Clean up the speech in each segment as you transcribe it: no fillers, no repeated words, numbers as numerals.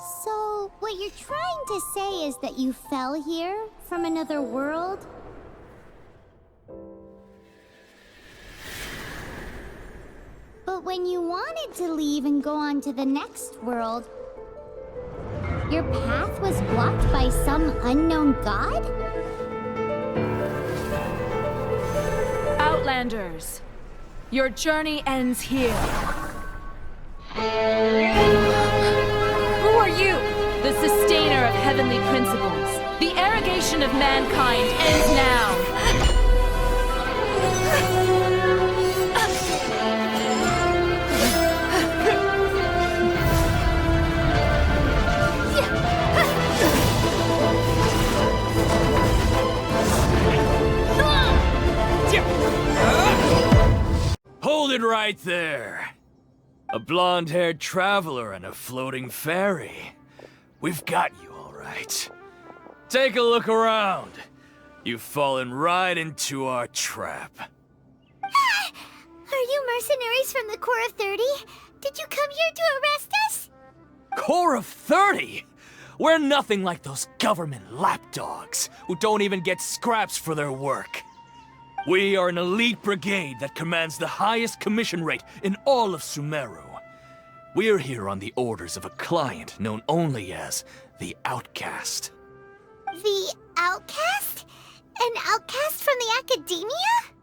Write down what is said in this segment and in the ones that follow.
So, what you're trying to say is that you fell here from another world? But when you wanted to leave and go on to the next world, your path was blocked by some unknown god? Outlanders, your journey ends here. Who are you? The sustainer of heavenly principles. The arrogation of mankind ends now. Hold it right there. A blonde-haired traveler and a floating fairy. We've got you all right. Take a look around. You've fallen right into our trap. Are you mercenaries from the Corps of 30? Did you come here to arrest us? Corps of 30? We're nothing like those government lapdogs who don't even get scraps for their work. We are an elite brigade that commands the highest commission rate in all of Sumeru. We're here on the orders of a client known only as the Outcast. The Outcast? An outcast from the Academia?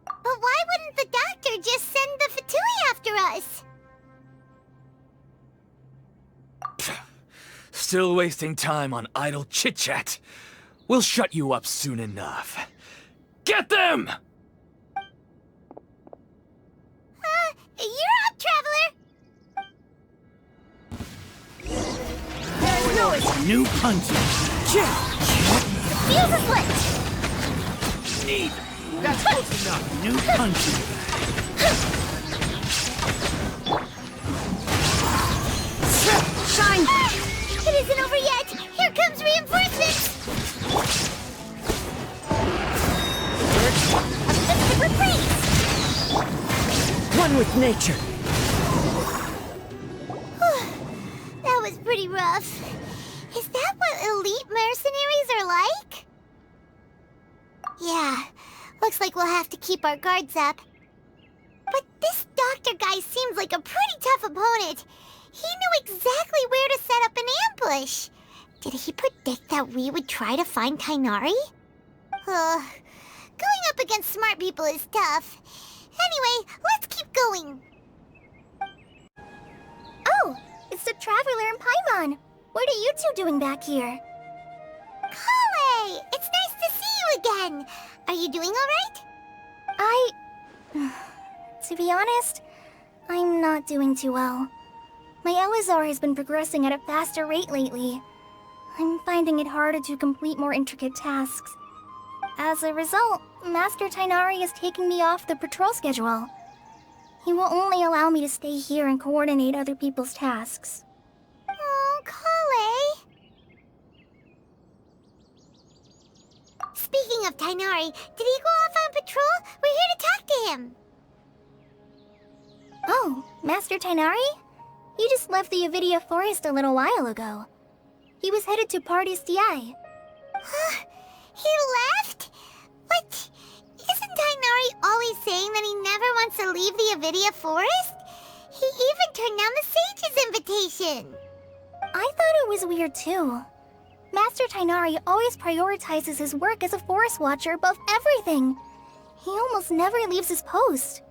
But why wouldn't the doctor just send the Fatui after us? Still wasting time on idle chit-chat. We'll shut you up soon enough. Get them! You're up, traveler! No, it's new punches. Fuse is lit! Need. That's close enough. New punches. Shine! It isn't over yet! Here comes reinforcements! One with nature. That was pretty rough. Is that what elite mercenaries are like? Yeah, looks like we'll have to keep our guards up. But this doctor guy seems like a pretty tough opponent. He knew exactly where to set up an ambush. Did he predict that we would try to find Tainari? Going up against smart people is tough. Anyway, let's keep going. Oh, it's the Traveler and Paimon. What are you two doing back here? Kale! It's nice to see you again. Are you doing all right? To be honest, I'm not doing too well. My Elazar has been progressing at a faster rate lately. I'm finding it harder to complete more intricate tasks. As a result, Master Tainari is taking me off the patrol schedule. He will only allow me to stay here and coordinate other people's tasks. Oh, Kale! Speaking of Tainari, did he go off on patrol? We're here to talk to him. Oh, Master Tainari? He just left the Avidia Forest a little while ago. He was headed to Party's DI. He left? What? Isn't Tainari always saying that he never wants to leave the Avidia Forest? He even turned down the Sage's invitation. I thought it was weird too. Master Tainari always prioritizes his work as a forest watcher above everything. He almost never leaves his post.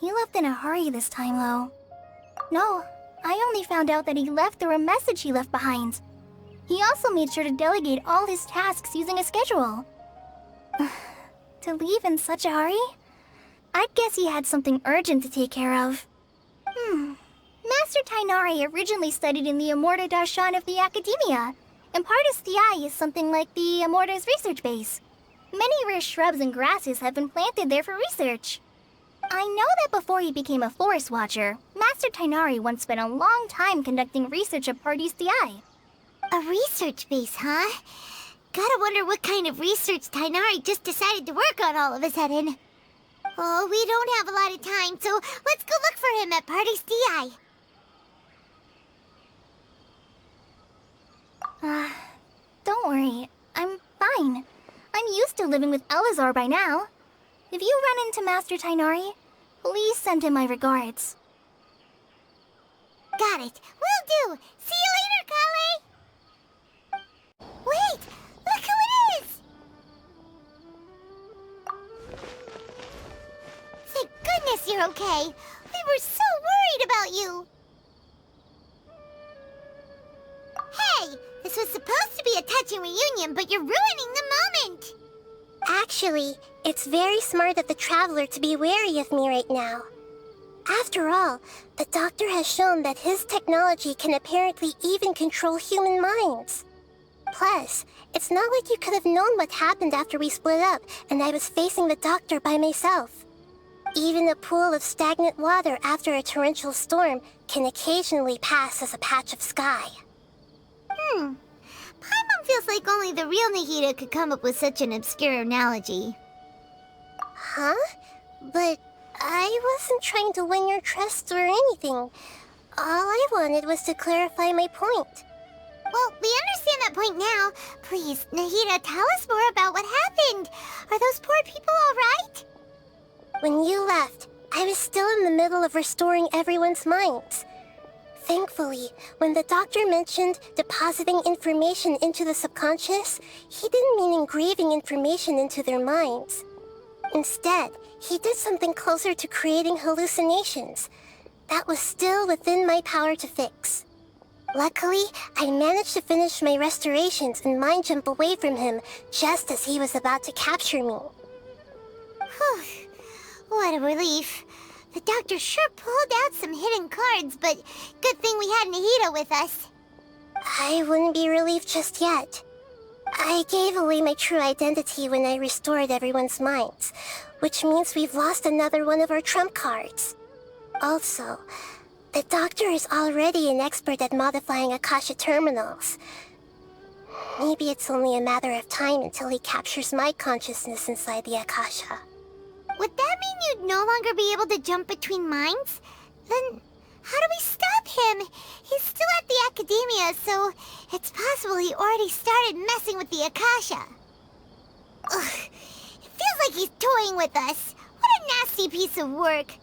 He left in a hurry this time, though. No, I only found out that he left through a message he left behind. He also made sure to delegate all his tasks using a schedule. To leave in such a hurry? I'd guess he had something urgent to take care of. Master Tainari originally studied in the Amorta Darshan of the Academia, and Partis Di is something like the Amorta's research base. Many rare shrubs and grasses have been planted there for research. I know that before he became a forest watcher, Master Tainari once spent a long time conducting research at Partis Di. A research base, huh? Gotta wonder what kind of research Tainari just decided to work on all of a sudden. Oh, we don't have a lot of time, so let's go look for him at Party's DI. Don't worry. I'm fine. I'm used to living with Elazar by now. If you run into Master Tainari, please send him my regards. Got it. Will do. See you later, Kale. Wait! Look who it is! Thank goodness you're okay. We were so worried about you. Hey! This was supposed to be a touching reunion, but you're ruining the moment! Actually, it's very smart of the Traveler to be wary of me right now. After all, the Doctor has shown that his technology can apparently even control human minds. Plus, it's not like you could have known what happened after we split up and I was facing the Doctor by myself. Even a pool of stagnant water after a torrential storm can occasionally pass as a patch of sky. Paimon feels like only the real Nahida could come up with such an obscure analogy. Huh? But I wasn't trying to win your trust or anything. All I wanted was to clarify my point. Well, we understand that point now. Please, Nahida, tell us more about what happened. Are those poor people all right? When you left, I was still in the middle of restoring everyone's minds. Thankfully, when the Doctor mentioned depositing information into the subconscious, he didn't mean engraving information into their minds. Instead, he did something closer to creating hallucinations. That was still within my power to fix. Luckily, I managed to finish my restorations and mind jump away from him just as he was about to capture me. Whew. What a relief. The Doctor sure pulled out some hidden cards, but good thing we had Nahida with us. I wouldn't be relieved just yet. I gave away my true identity when I restored everyone's minds, which means we've lost another one of our trump cards. Also, the Doctor is already an expert at modifying Akasha terminals. Maybe it's only a matter of time until he captures my consciousness inside the Akasha. Would that mean you'd no longer be able to jump between minds? Then how do we stop him? He's still at the Academia, so it's possible he already started messing with the Akasha. Ugh, it feels like he's toying with us. What a nasty piece of work.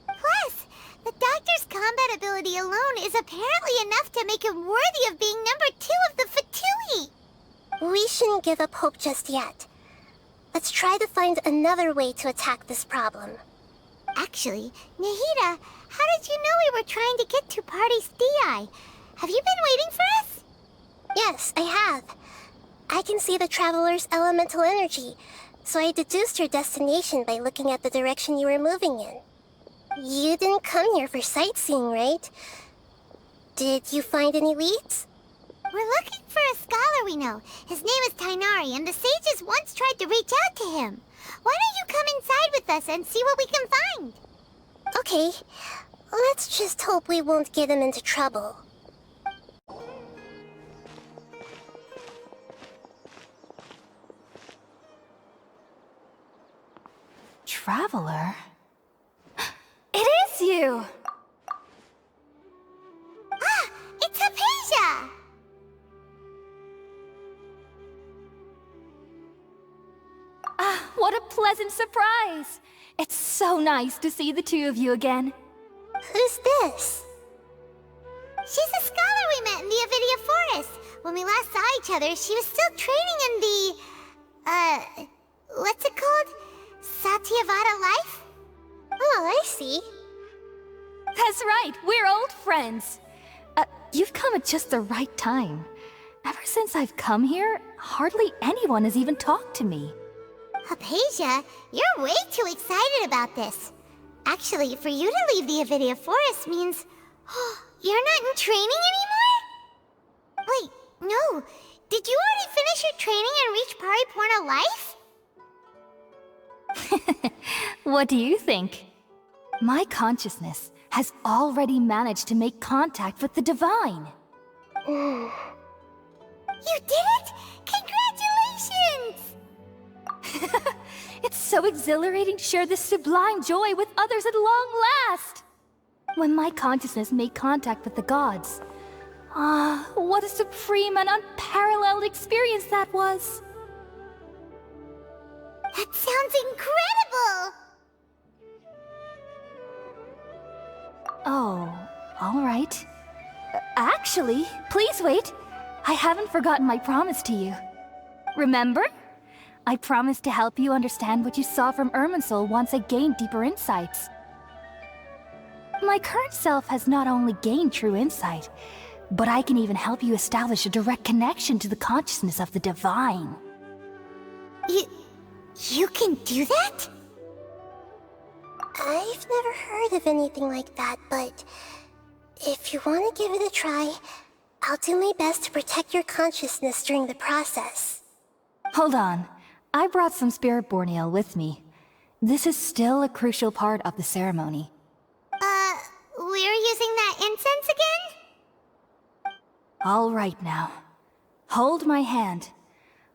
Plus, the Doctor's combat ability alone is apparently enough to make him worthy of being number 2 of the Fatui. We shouldn't give up hope just yet. Let's try to find another way to attack this problem. Actually, Nahida, how did you know we were trying to get to Party's DI? Have you been waiting for us? Yes, I have. I can see the Traveler's elemental energy, so I deduced your destination by looking at the direction you were moving in. You didn't come here for sightseeing, right? Did you find any leads? We're looking for a scholar we know. His name is Tainari, and the sages once tried to reach out to him. Why don't you come inside with us and see what we can find? Okay, let's just hope we won't get him into trouble. Traveler? It is you! Ah! It's Hypatia! Ah, what a pleasant surprise! It's so nice to see the two of you again. Who's this? She's a scholar we met in the Avidia Forest. When we last saw each other, she was still training in the... what's it called? Satyavada life? Oh, I see. That's right, we're old friends. You've come at just the right time. Ever since I've come here, hardly anyone has even talked to me. Hypatia, you're way too excited about this. Actually, for you to leave the Avidia Forest means... you're not in training anymore? Wait, no. Did you already finish your training and reach Pariporna life? What do you think? My consciousness has already managed to make contact with the divine. You did it? Congratulations! It's so exhilarating to share this sublime joy with others at long last! When my consciousness made contact with the gods, Ah, what a supreme and unparalleled experience that was! That sounds incredible! Oh, alright. Actually, please wait. I haven't forgotten my promise to you. Remember? I promised to help you understand what you saw from Irminsul once I gained deeper insights. My current self has not only gained true insight, but I can even help you establish a direct connection to the consciousness of the divine. You can do that? I've never heard of anything like that, but if you want to give it a try, I'll do my best to protect your consciousness during the process. Hold on. I brought some spirit-born ale with me. This is still a crucial part of the ceremony. We're using that incense again? All right now. Hold my hand.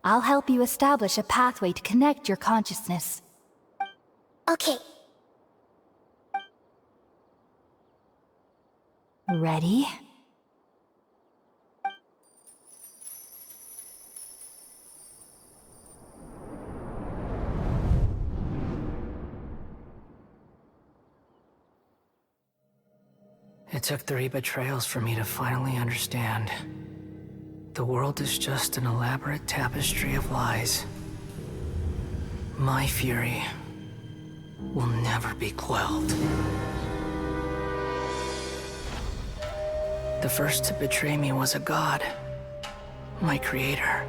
I'll help you establish a pathway to connect your consciousness. Okay. Ready? It took 3 betrayals for me to finally understand. The world is just an elaborate tapestry of lies. My fury will never be quelled. The first to betray me was a god. My creator.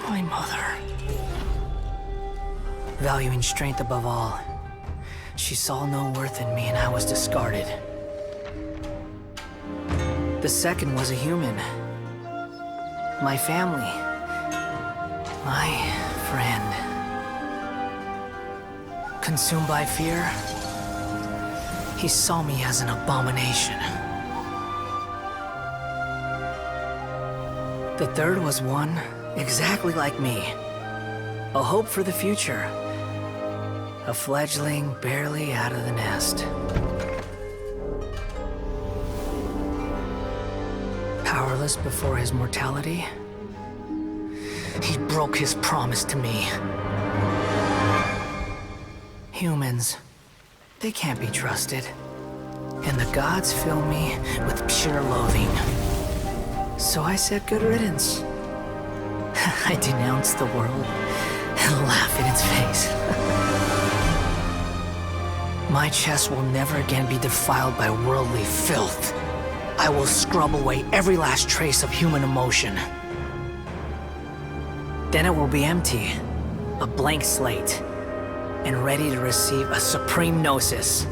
My mother. Valuing strength above all, she saw no worth in me and I was discarded. The second was a human. My family. My friend. Consumed by fear, he saw me as an abomination. The third was one exactly like me. A hope for the future. A fledgling barely out of the nest. Powerless before his mortality, he broke his promise to me. Humans, they can't be trusted. And the gods fill me with pure loathing. So I said good riddance. I denounced the world and laugh in its face. My chest will never again be defiled by worldly filth. I will scrub away every last trace of human emotion. Then it will be empty, a blank slate, and ready to receive a supreme gnosis,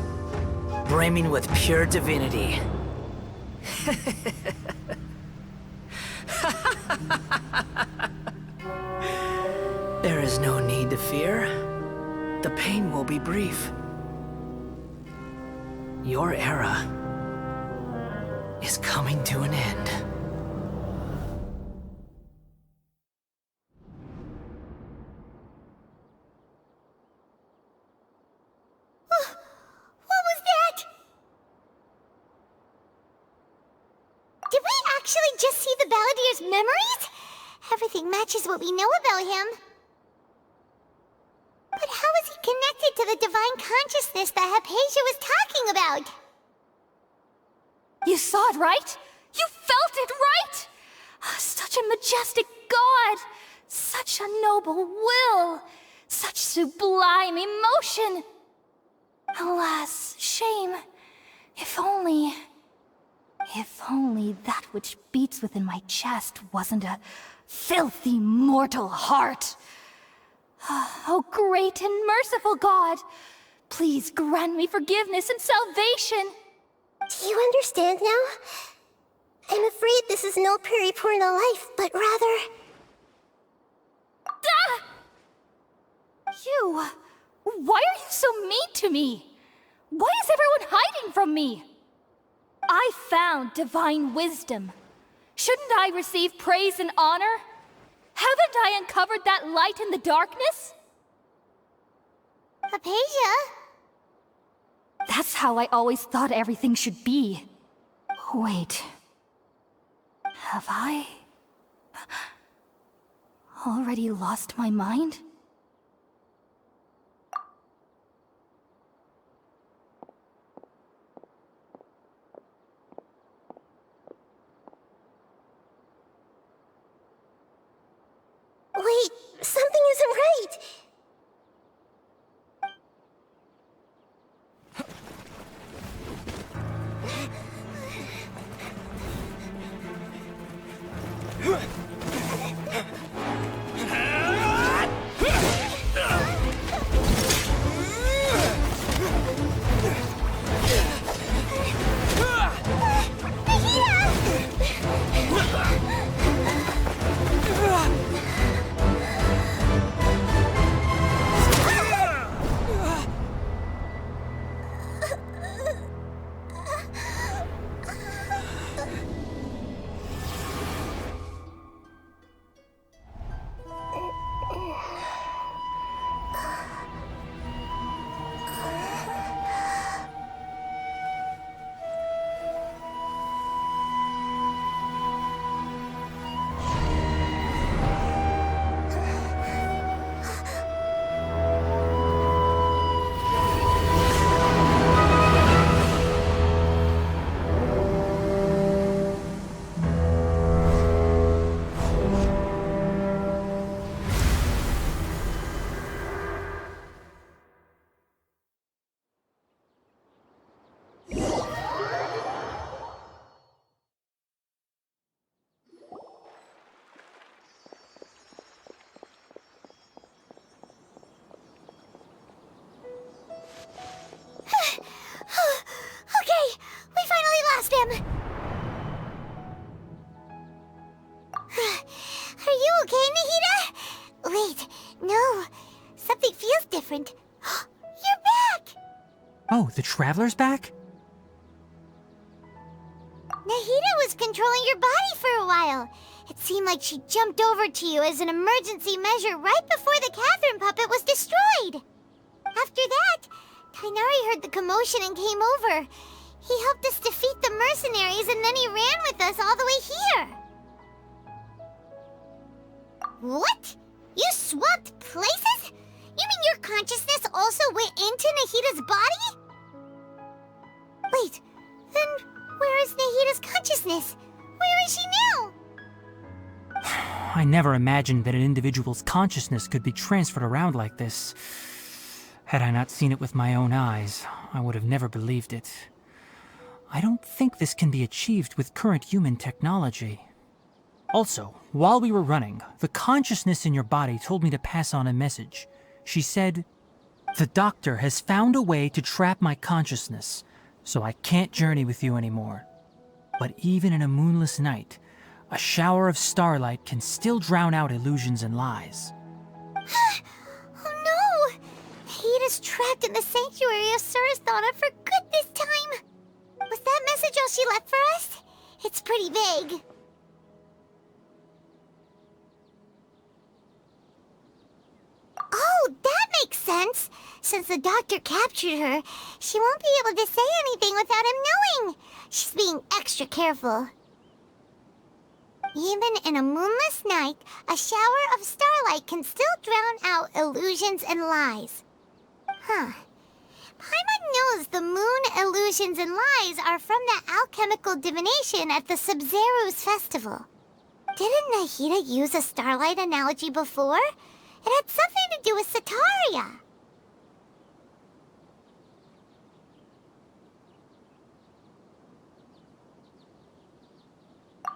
brimming with pure divinity. There is no need to fear. The pain will be brief. Your era is coming to an end. What was that? Did we actually just see the Balladier's memories? Everything matches what we know about him. But how is he connected to the divine consciousness that Hypatia was talking about? You saw it, right? You felt it, right? Such a majestic god! Such a noble will! Such sublime emotion! Alas, shame. If only that which beats within my chest wasn't a filthy mortal heart. Oh, great and merciful God! Please grant me forgiveness and salvation! Do you understand now? I'm afraid this is no Purna life, but rather... Ah! You... Why are you so mean to me? Why is everyone hiding from me? I found divine wisdom. Shouldn't I receive praise and honor? Haven't I uncovered that light in the darkness? Hypatia? That's how I always thought everything should be. Wait. Have I already lost my mind? Wait, something isn't right. Okay, we finally lost him. Are you okay, Nahida? Wait, no. Something feels different. You're back! Oh, the Traveler's back? Nahida was controlling your body for a while. It seemed like she jumped over to you as an emergency measure right before the Catherine puppet was destroyed. After that, Tainari heard the commotion and came over. He helped us defeat the mercenaries and then he ran with us all the way here. What? You swapped places? You mean your consciousness also went into Nahida's body? Wait, then where is Nahida's consciousness? Where is she now? I never imagined that an individual's consciousness could be transferred around like this. Had I not seen it with my own eyes, I would have never believed it. I don't think this can be achieved with current human technology. Also, while we were running, the consciousness in your body told me to pass on a message. She said, "The doctor has found a way to trap my consciousness, so I can't journey with you anymore. But even in a moonless night, a shower of starlight can still drown out illusions and lies." Oh no! Nahida's trapped in the sanctuary of Surasthana for good this time. Was that message all she left for us? It's pretty vague. Oh, that makes sense. Since the doctor captured her, she won't be able to say anything without him knowing. She's being extra careful. Even in a moonless night, a shower of starlight can still drown out illusions and lies. Huh. Paimon knows the moon illusions and lies are from that alchemical divination at the Sub-Zero's festival. Didn't Nahida use a starlight analogy before? It had something to do with Sataria.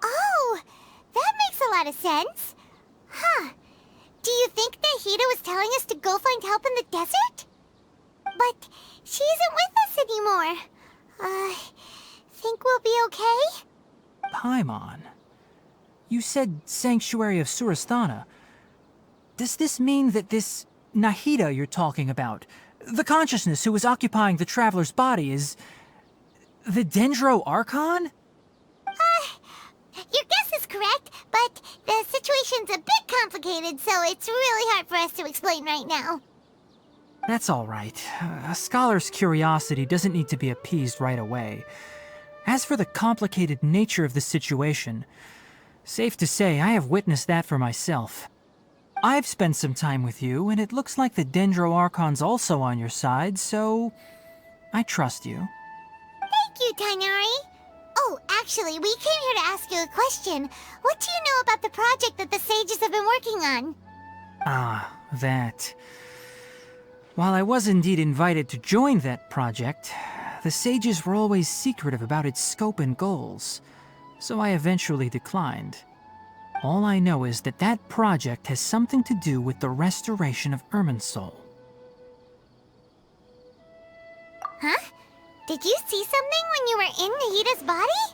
Oh, that makes a lot of sense. Huh. Do you think Nahida was telling us to go find help in the desert? But she isn't with us anymore. Think we'll be okay? Paimon, you said Sanctuary of Surasthana. Does this mean that this Nahida you're talking about, the consciousness who is occupying the Traveler's body, is the Dendro Archon? Your guess is correct, but the situation's a bit complicated, so it's really hard for us to explain right now. That's all right. A scholar's curiosity doesn't need to be appeased right away. As for the complicated nature of the situation, safe to say I have witnessed that for myself. I've spent some time with you, and it looks like the Dendro Archon's also on your side, so I trust you. Thank you, Tainari. Oh, actually, we came here to ask you a question. What do you know about the project that the sages have been working on? Ah, that. While I was indeed invited to join that project, the sages were always secretive about its scope and goals, so I eventually declined. All I know is that that project has something to do with the restoration of Irminsul. Huh? Did you see something when you were in Nahida's body?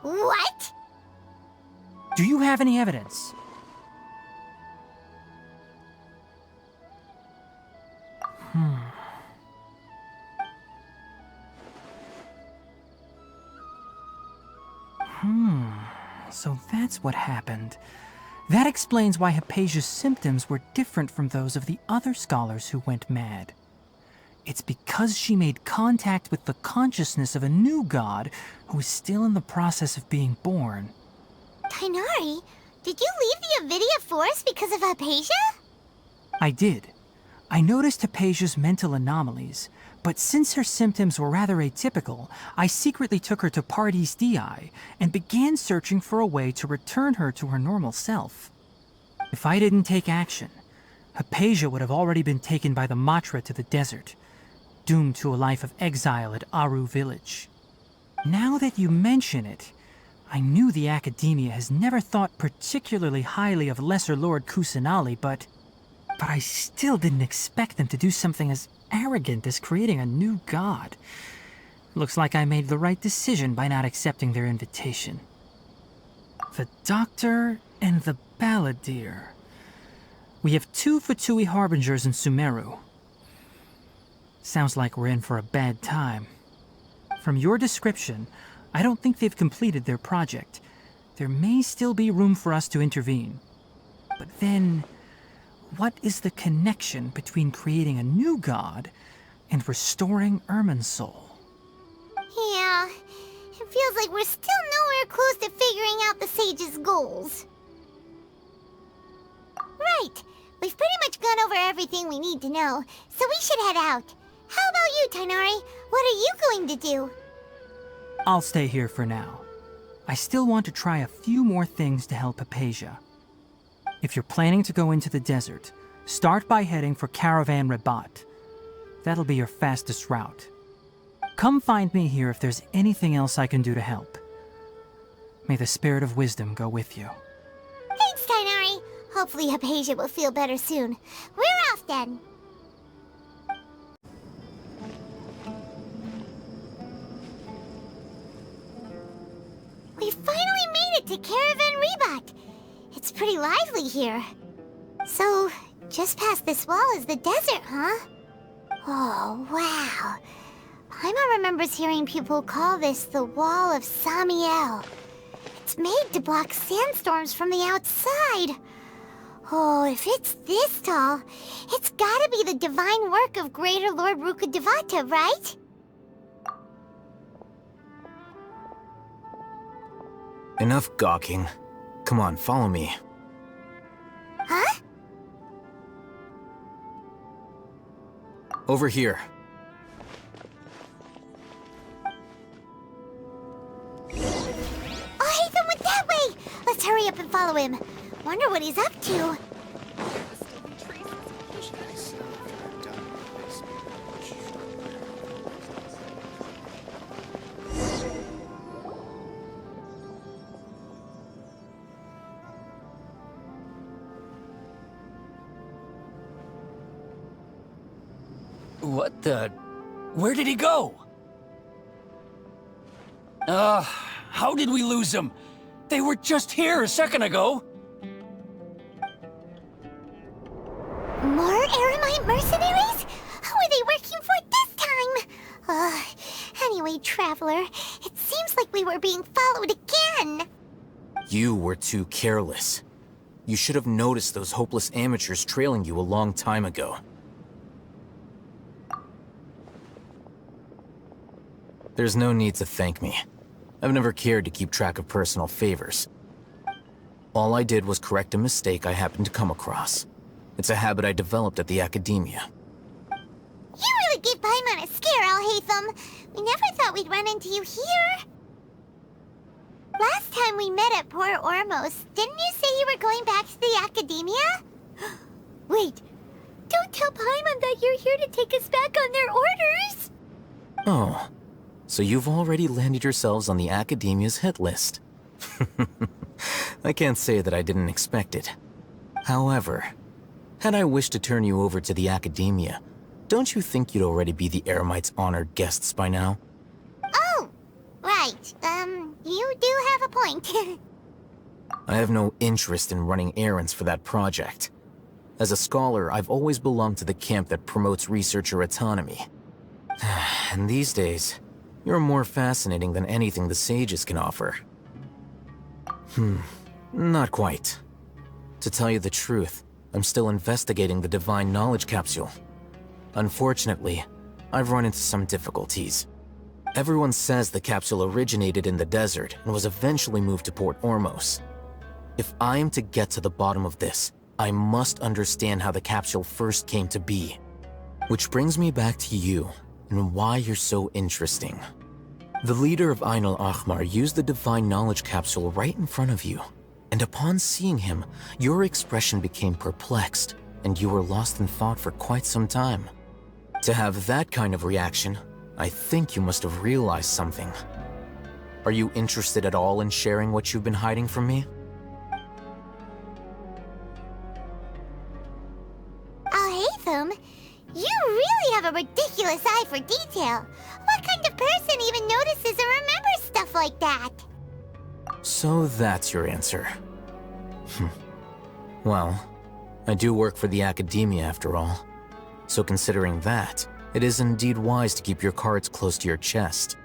What? Do you have any evidence? So that's what happened. That explains why Hypatia's symptoms were different from those of the other scholars who went mad. It's because she made contact with the consciousness of a new god who is still in the process of being born. Tainari, did you leave the Avidia Forest because of Hypatia? I did. I noticed Hypatia's mental anomalies, but since her symptoms were rather atypical, I secretly took her to Pardis Dii and began searching for a way to return her to her normal self. If I didn't take action, Hypatia would have already been taken by the Matra to the desert, doomed to a life of exile at Aru village. Now that you mention it, I knew the Academia has never thought particularly highly of Lesser Lord Kusanali, but I still didn't expect them to do something as arrogant as creating a new god. Looks like I made the right decision by not accepting their invitation. The Doctor and the Balladeer. We have 2 Fatui Harbingers in Sumeru. Sounds like we're in for a bad time. From your description, I don't think they've completed their project. There may still be room for us to intervene. But then, what is the connection between creating a new god and restoring Irminsul? Yeah, it feels like we're still nowhere close to figuring out the sage's goals. Right, we've pretty much gone over everything we need to know, so we should head out. How about you, Tainari? What are you going to do? I'll stay here for now. I still want to try a few more things to help Hypatia. If you're planning to go into the desert, start by heading for Caravan Rabat. That'll be your fastest route. Come find me here if there's anything else I can do to help. May the spirit of wisdom go with you. Thanks, Tainari. Hopefully Hypatia will feel better soon. We're off then. We finally made it to Caravan Rabat. It's pretty lively here. So, just past this wall is the desert, huh? Oh, wow. Paimon remembers hearing people call this the Wall of Samiel. It's made to block sandstorms from the outside. Oh, if it's this tall, it's gotta be the divine work of Greater Lord Rukkhadevata, right? Enough gawking. Come on, follow me. Huh? Over here. Oh, Hatham went that way! Let's hurry up and follow him. Wonder what he's up to. What the... Where did he go? How did we lose him? They were just here a second ago. More Eremite mercenaries? Who are they working for this time? Anyway, Traveler, it seems like we were being followed again. You were too careless. You should have noticed those hopeless amateurs trailing you a long time ago. There's no need to thank me. I've never cared to keep track of personal favors. All I did was correct a mistake I happened to come across. It's a habit I developed at the academia. You really gave Paimon a scare, Alhaitham. We never thought we'd run into you here. Last time we met at Port Ormos, didn't you say you were going back to the academia? Wait, don't tell Paimon that you're here to take us back on their orders! Oh, so you've already landed yourselves on the academia's hit list. I can't say that I didn't expect it. However, had I wished to turn you over to the academia, don't you think you'd already be the Eremites' honored guests by now? Oh, right. You do have a point. I have no interest in running errands for that project. As a scholar, I've always belonged to the camp that promotes researcher autonomy. And these days, you're more fascinating than anything the sages can offer. Not quite. To tell you the truth, I'm still investigating the Divine Knowledge Capsule. Unfortunately, I've run into some difficulties. Everyone says the capsule originated in the desert and was eventually moved to Port Ormos. If I am to get to the bottom of this, I must understand how the capsule first came to be. Which brings me back to you, and why you're so interesting. The leader of Ain al-Ahmar used the Divine Knowledge Capsule right in front of you, and upon seeing him, your expression became perplexed, and you were lost in thought for quite some time. To have that kind of reaction, I think you must have realized something. Are you interested at all in sharing what you've been hiding from me? Alhaitham, you really have a ridiculous eye for detail. What kind of person even notices or remembers stuff like that? So that's your answer. Well, I do work for the academia after all. So considering that, it is indeed wise to keep your cards close to your chest.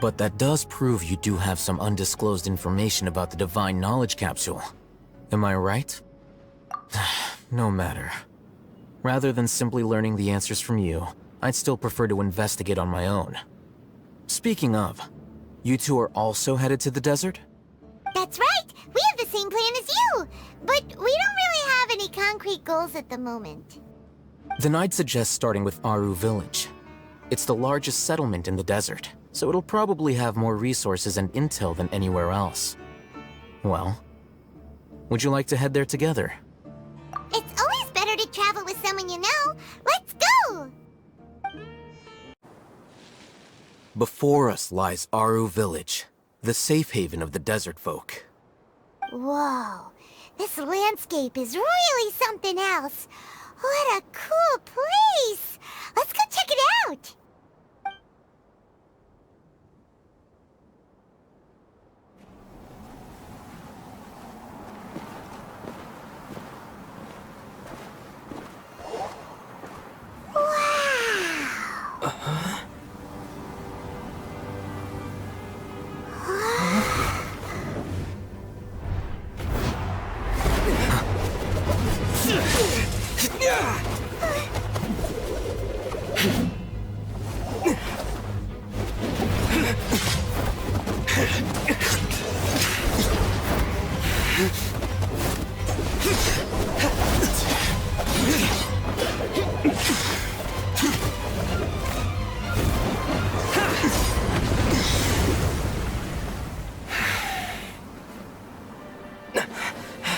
But that does prove you do have some undisclosed information about the Divine Knowledge Capsule. Am I right? No matter. Rather than simply learning the answers from you, I'd still prefer to investigate on my own. Speaking of, you two are also headed to the desert? That's right! We have the same plan as you! But we don't really have any concrete goals at the moment. Then I'd suggest starting with Aru Village. It's the largest settlement in the desert, so it'll probably have more resources and intel than anywhere else. Well, would you like to head there together? It's always better to travel with someone you know. Let's go! Before us lies Aru Village, the safe haven of the desert folk. Whoa, this landscape is really something else. What a cool place! Let's go check it out!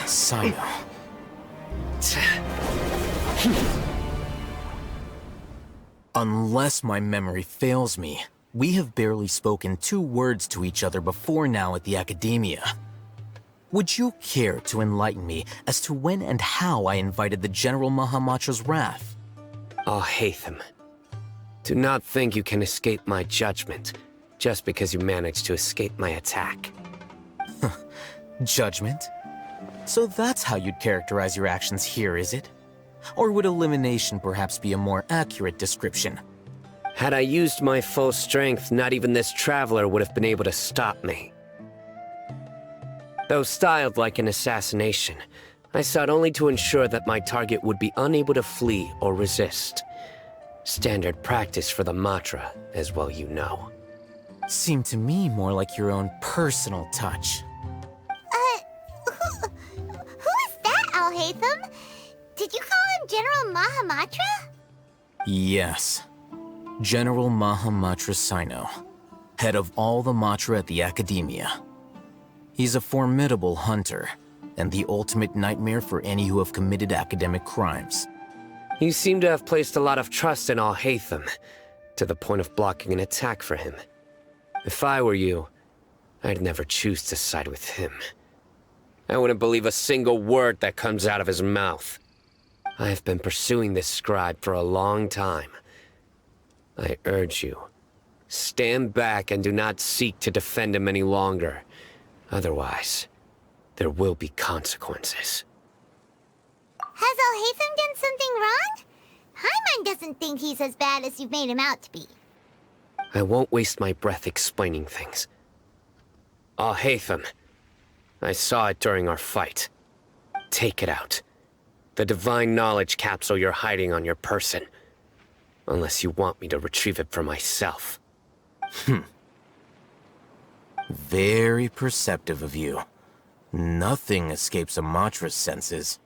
Sino. Unless my memory fails me, we have barely spoken 2 words to each other before now at the academia. Would you care to enlighten me as to when and how I invited the General Mahamatra's wrath? Alhaitham, do not think you can escape my judgment just because you managed to escape my attack. Judgment? So that's how you'd characterize your actions here, is it? Or would elimination perhaps be a more accurate description? Had I used my full strength, not even this traveler would have been able to stop me. Though styled like an assassination, I sought only to ensure that my target would be unable to flee or resist. Standard practice for the Matra, as well you know. seemed to me more like your own personal touch. Who is that, Alhaitham? Did you call him General Mahamatra? Yes. General Mahamatra Sino, head of all the Matra at the Academia. He's a formidable hunter, and the ultimate nightmare for any who have committed academic crimes. You seem to have placed a lot of trust in Alhaitham, to the point of blocking an attack for him. If I were you, I'd never choose to side with him. I wouldn't believe a single word that comes out of his mouth. I have been pursuing this scribe for a long time. I urge you, stand back and do not seek to defend him any longer. Otherwise, there will be consequences. Has Alhaitham done something wrong? Paimon doesn't think he's as bad as you've made him out to be. I won't waste my breath explaining things. Alhaitham, I saw it during our fight. Take it out. The divine knowledge capsule you're hiding on your person. Unless you want me to retrieve it for myself. Very perceptive of you. Nothing escapes a Matra's senses.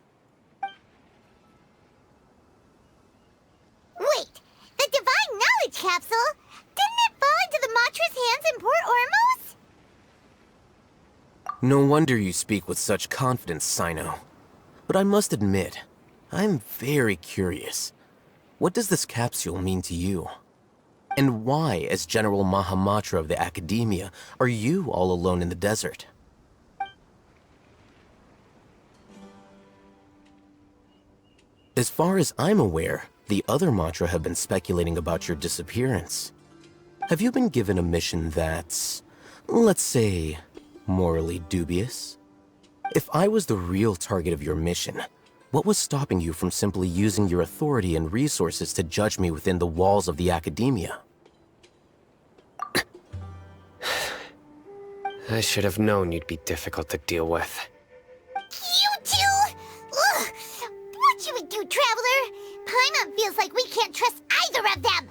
Wait, the divine knowledge capsule? Didn't it fall into the Matra's hands in Port Ormos? No wonder you speak with such confidence, Sino. But I must admit, I'm very curious. What does this capsule mean to you? And why, as General Mahamatra of the Academia, are you all alone in the desert? As far as I'm aware, the other Matra have been speculating about your disappearance. Have you been given a mission that's, let's say, morally dubious? If I was the real target of your mission, what was stopping you from simply using your authority and resources to judge me within the walls of the Academia? I should have known you'd be difficult to deal with. You two! Ugh! What should we do, Traveler? Paimon feels like we can't trust either of them!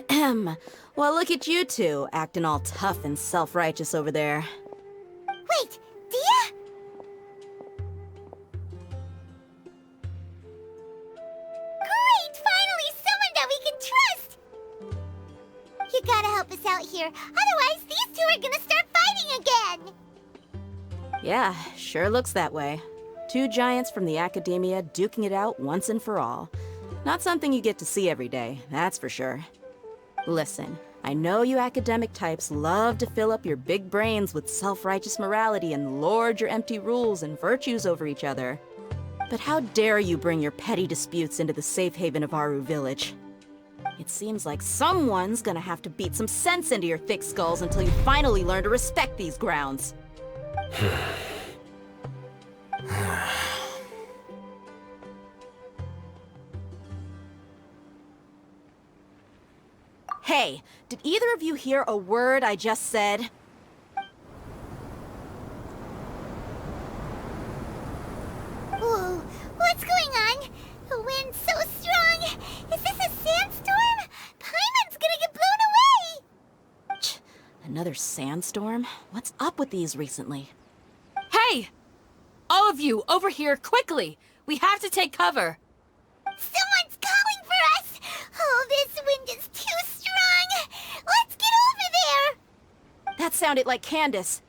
Ahem. Well, look at you two, acting all tough and self-righteous over there. Wait, Dia? Great! Finally, someone that we can trust! You gotta help us out here, otherwise these two are gonna start fighting again! Yeah, sure looks that way. Two giants from the Academia duking it out once and for all. Not something you get to see every day, that's for sure. Listen, I know you academic types love to fill up your big brains with self-righteous morality and lord your empty rules and virtues over each other. But how dare you bring your petty disputes into the safe haven of Aru Village? It seems like someone's gonna have to beat some sense into your thick skulls until you finally learn to respect these grounds. Hey, did either of you hear a word I just said? Whoa, what's going on? The wind's so strong! Is this a sandstorm? Paimon's gonna get blown away! Another sandstorm? What's up with these recently? Hey! All of you, over here, quickly! We have to take cover! Someone's calling for us! Oh, this wind is too strong! Let's get over there! That sounded like Candace.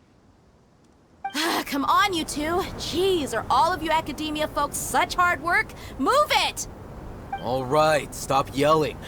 Come on, you two. Jeez, are all of you Academia folks such hard work? Move it! All right, stop yelling.